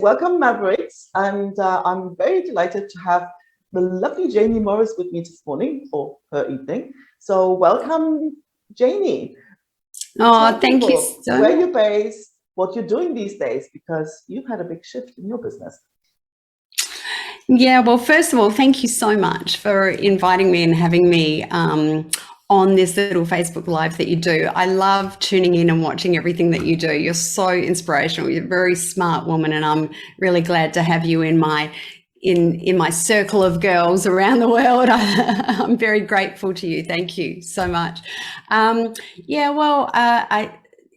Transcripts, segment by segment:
Welcome, Mavericks, and I'm very delighted to have the lovely Jayne D Morris with me this morning, or her evening. So welcome, Jaynie. Oh, Tell thank you people so where much. you're based, what you're doing these days, because you've had a big shift in your business. Yeah, well, first of all, thank you so much for inviting me and having me on this little Facebook Live that you do. I love tuning in and watching everything that you do. You're so inspirational. You're a very smart woman, and I'm really glad to have you in my circle of girls around the world. I'm very grateful to you. Thank you so much. Yeah, well,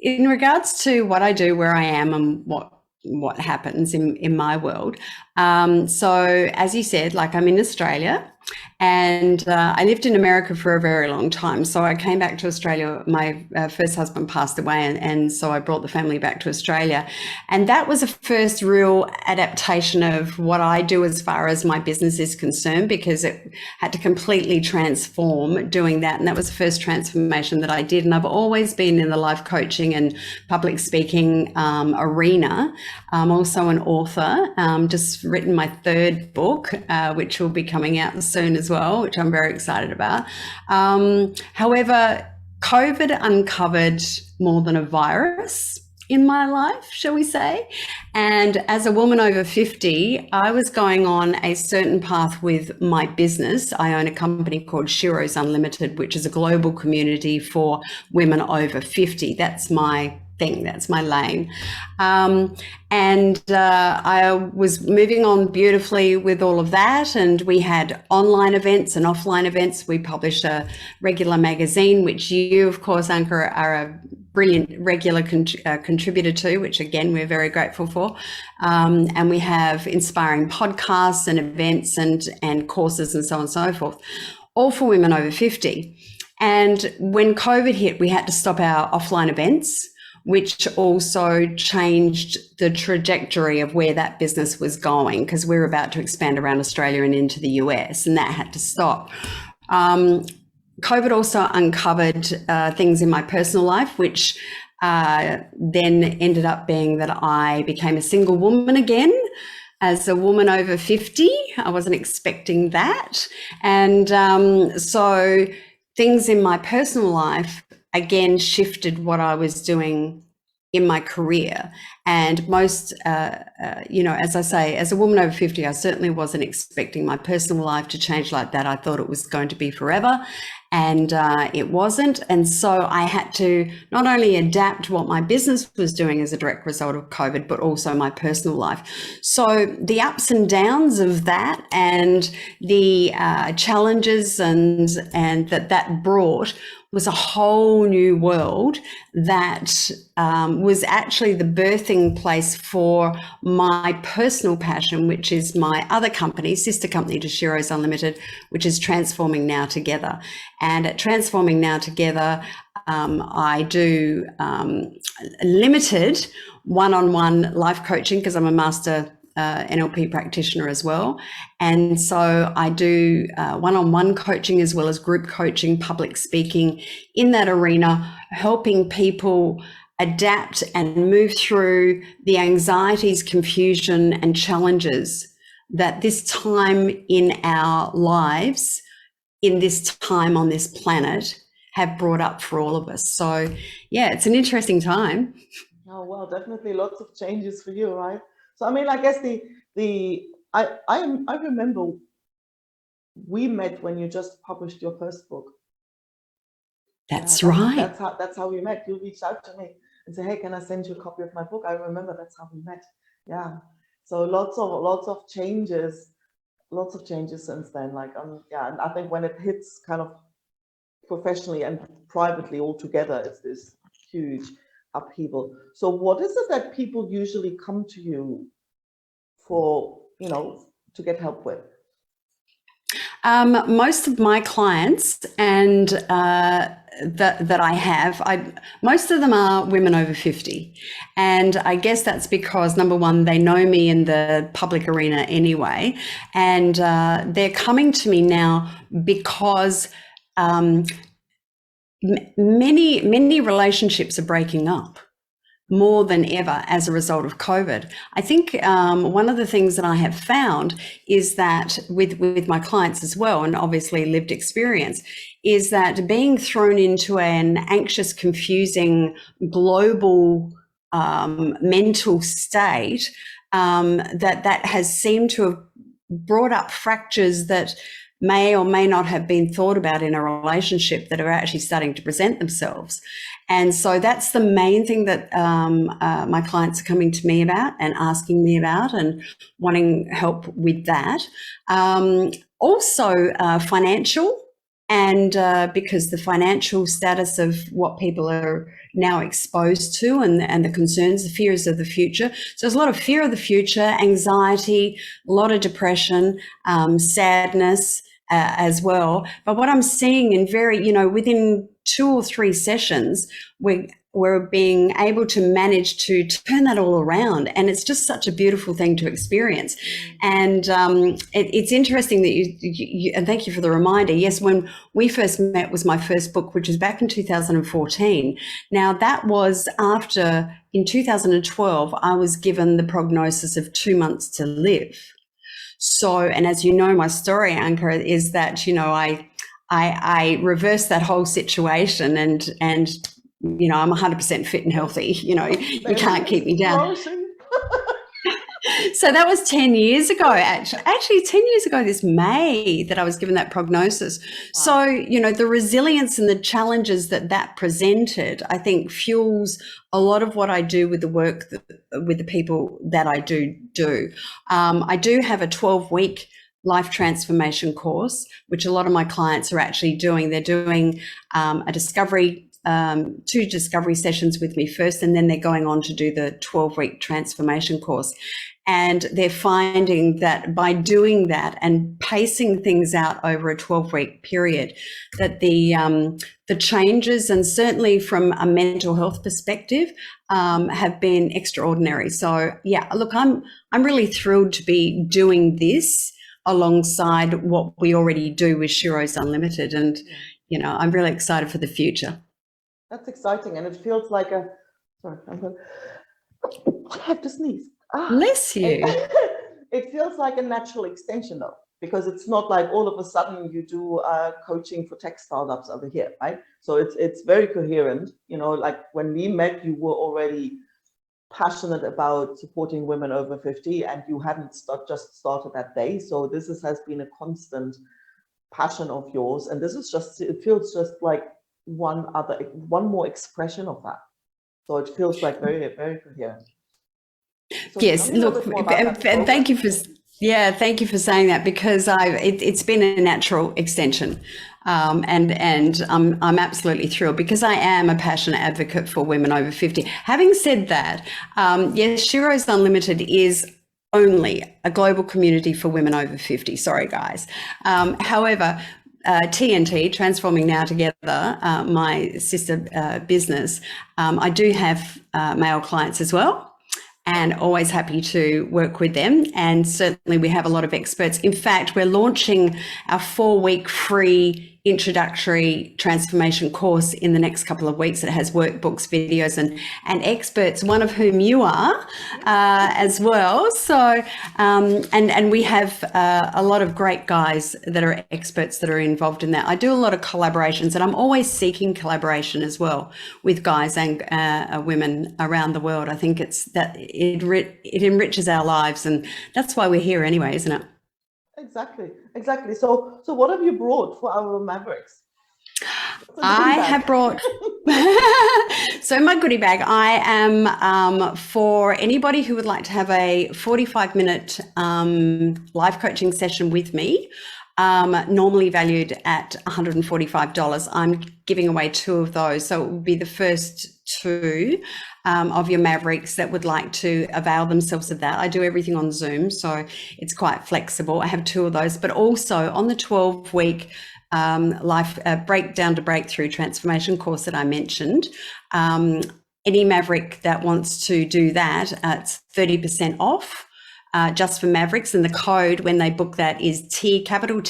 in regards to what I do, where I am, and what happens in my world. So as you said, like I'm in Australia, and I lived in America for a very long time. So I came back to Australia. My first husband passed away, and so I brought the family back to Australia. And that was a first real adaptation of what I do as far as my business is concerned, because it had to completely transform doing that. And that was the first transformation that I did. And I've always been in the life coaching and public speaking arena. I'm also an author, just written my third book, which will be coming out soon as well, which I'm very excited about. However, COVID uncovered more than a virus in my life, shall we say. And as a woman over 50, I was going on a certain path with my business. I own a company called Shiro's Unlimited, which is a global community for women over 50. That's my thing, that's my lane. I was moving on beautifully with all of that, and we had online events and offline events. We published a regular magazine, which you, of course, Anke, are a brilliant regular contributor to, which again we're very grateful for. And we have inspiring podcasts and events and courses and so on and so forth, all for women over 50. And when COVID hit, we had to stop our offline events, which also changed the trajectory of where that business was going, because we were about to expand around Australia and into the US, and that had to stop. COVID also uncovered things in my personal life, which then ended up being that I became a single woman again. As a woman over 50, I wasn't expecting that. And so things in my personal life again shifted what I was doing in my career. And most, as I say, as a woman over 50, I certainly wasn't expecting my personal life to change like that. I thought it was going to be forever, and it wasn't. And so I had to not only adapt what my business was doing as a direct result of COVID, but also my personal life. So the ups and downs of that, and the challenges and that brought, was a whole new world that was actually the birthing place for my personal passion, which is my other company, sister company to Shiro's Unlimited, which is Transforming Now Together. And at Transforming Now Together, I do limited one-on-one life coaching, because I'm a master NLP practitioner as well. And so I do one-on-one coaching as well as group coaching, public speaking in that arena, helping people adapt and move through the anxieties, confusion, and challenges that this time in our lives, in this time on this planet, have brought up for all of us. So yeah, it's an interesting time. Oh, well, definitely lots of changes for you, right? So, I mean, I guess I remember we met when you just published your first book. That's right. That's how we met. You reached out to me and said, "Hey, can I send you a copy of my book?" I remember that's how we met. Yeah. So lots of changes since then. Like yeah, and I think when it hits kind of professionally and privately all together, it's this huge upheaval. So what is it that people usually come to you for, to get help with? Most of my clients and that I have, most of them are women over 50. And I guess that's because, number one, they know me in the public arena anyway. And they're coming to me now because many relationships are breaking up. more than ever as a result of COVID. I think one of the things that I have found is that with my clients as well, and obviously lived experience, is that being thrown into an anxious, confusing, global mental state, that has seemed to have brought up fractures that may or may not have been thought about in a relationship that are actually starting to present themselves. And so that's the main thing that my clients are coming to me about and asking me about and wanting help with that. Also financial, and because the financial status of what people are now exposed to and the concerns, the fears of the future. So there's a lot of fear of the future, anxiety, a lot of depression, sadness, as well. But what I'm seeing in within 2 or 3 sessions, we're being able to manage to turn that all around. And it's just such a beautiful thing to experience. And it's interesting that you and thank you for the reminder. Yes, when we first met was my first book, which was back in 2014. Now that was after, in 2012, I was given the prognosis of 2 months to live. So, and as you know, my story, Anke, is that, I reversed that whole situation and I'm 100% fit and healthy. You can't keep me down. So that was 10 years ago, actually 10 years ago this May that I was given that prognosis. Wow. So, the resilience and the challenges that presented, I think fuels a lot of what I do with the work with the people that I do. I do have a 12-week life transformation course, which a lot of my clients are actually doing. They're doing a discovery 2 discovery sessions with me first, and then they're going on to do the 12-week transformation course. And they're finding that by doing that and pacing things out over a 12-week period, that the changes, and certainly from a mental health perspective, have been extraordinary. So yeah, look, I'm really thrilled to be doing this alongside what we already do with Shiro's Unlimited, and I'm really excited for the future. That's exciting, and it feels like I have to sneeze. Bless you. It feels like a natural extension, though, because it's not like all of a sudden you do coaching for tech startups over here, right? So it's very coherent. Like when we met, you were already passionate about supporting women over 50, and you hadn't just started that day. So this has been a constant passion of yours, and this is it feels just like one more expression of that. So it feels like very, very coherent. So yes, look, and thank you for saying that, because it's been a natural extension, and I'm absolutely thrilled, because I am a passionate advocate for women over 50. Having said that, yes, Shiro's Unlimited is only a global community for women over 50. Sorry, guys. However, TNT, Transforming Now Together, my sister business, I do have male clients as well, and always happy to work with them. And certainly we have a lot of experts. In fact, we're launching our 4-week free introductory transformation course in the next couple of weeks. It has workbooks, videos, and experts, one of whom you are as well. So, and we have a lot of great guys that are experts that are involved in that. I do a lot of collaborations, and I'm always seeking collaboration as well with guys and women around the world. I think it enriches our lives, and that's why we're here anyway, isn't it? Exactly. So what have you brought for our Mavericks? I have brought, so my goodie bag, I am for anybody who would like to have a 45-minute live coaching session with me, normally valued at $145. I'm giving away 2 of those. So it will be the first 2 of your Mavericks that would like to avail themselves of that. I do everything on Zoom, so it's quite flexible. I have 2 of those, but also on the 12-week life breakdown to breakthrough transformation course that I mentioned, any Maverick that wants to do that, it's 30% off. Just for Mavericks, and the code when they book that is T, capital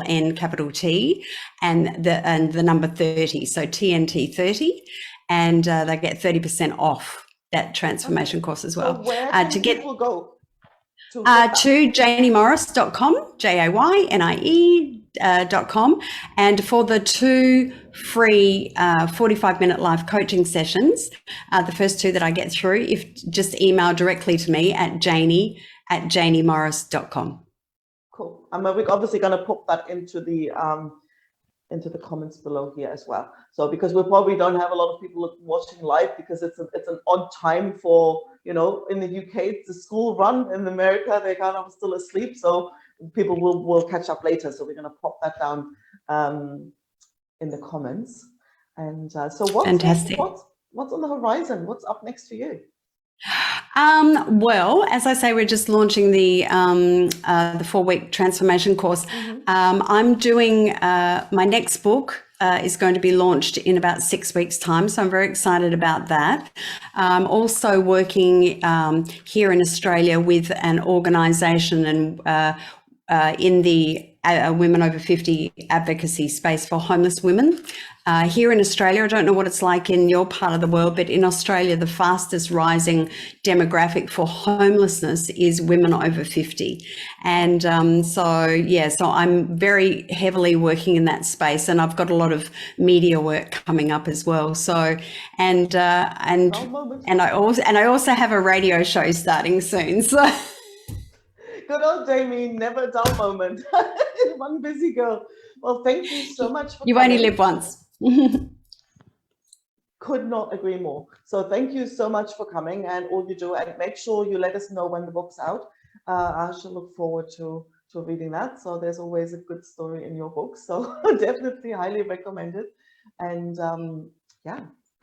N, capital T, and the number 30. So TNT 30, and they get 30% off that transformation course as So well. where can To get people go to get that? to jayniermorris.com, JAYNIE.com. And for the 2 free 45-minute live coaching sessions, the first 2 that I get through, just email directly to me at Jaynie@JaynieMorris.com. Cool. We're obviously going to put that into the comments below here as well. So because we probably don't have a lot of people watching live, because it's an odd time for, in the UK it's a school run. In America they're kind of still asleep, so people will catch up later. So we're going to pop that down in the comments. And so Fantastic. what's on the horizon? What's up next for you? Well, as I say, we're just launching the 4-week transformation course. I'm doing my next book is going to be launched in about 6 weeks' time, so I'm very excited about that. Also working here in Australia with an organisation and in the women over 50 advocacy space for homeless women. Here in Australia, I don't know what it's like in your part of the world, but in Australia, the fastest rising demographic for homelessness is women over 50. And so I'm very heavily working in that space, and I've got a lot of media work coming up as well. So, and I also have a radio show starting soon. So. Good old Jaynie, never a dull moment. One busy girl. Well, thank you so much for You coming. only live once. Could not agree more. So thank you so much for coming and all you do. And make sure you let us know when the book's out. I shall look forward to reading that. So there's always a good story in your book. So definitely highly recommend it. And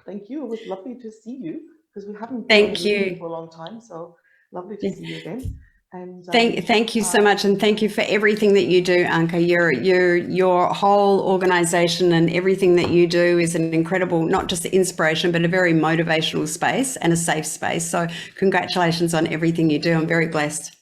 thank you. It was lovely to see you, because we haven't been for a long time. So lovely to see you again. And thank you so much, and thank you for everything that you do, Anke. Your whole organisation and everything that you do is an incredible, not just inspiration, but a very motivational space and a safe space. So congratulations on everything you do. I'm very blessed.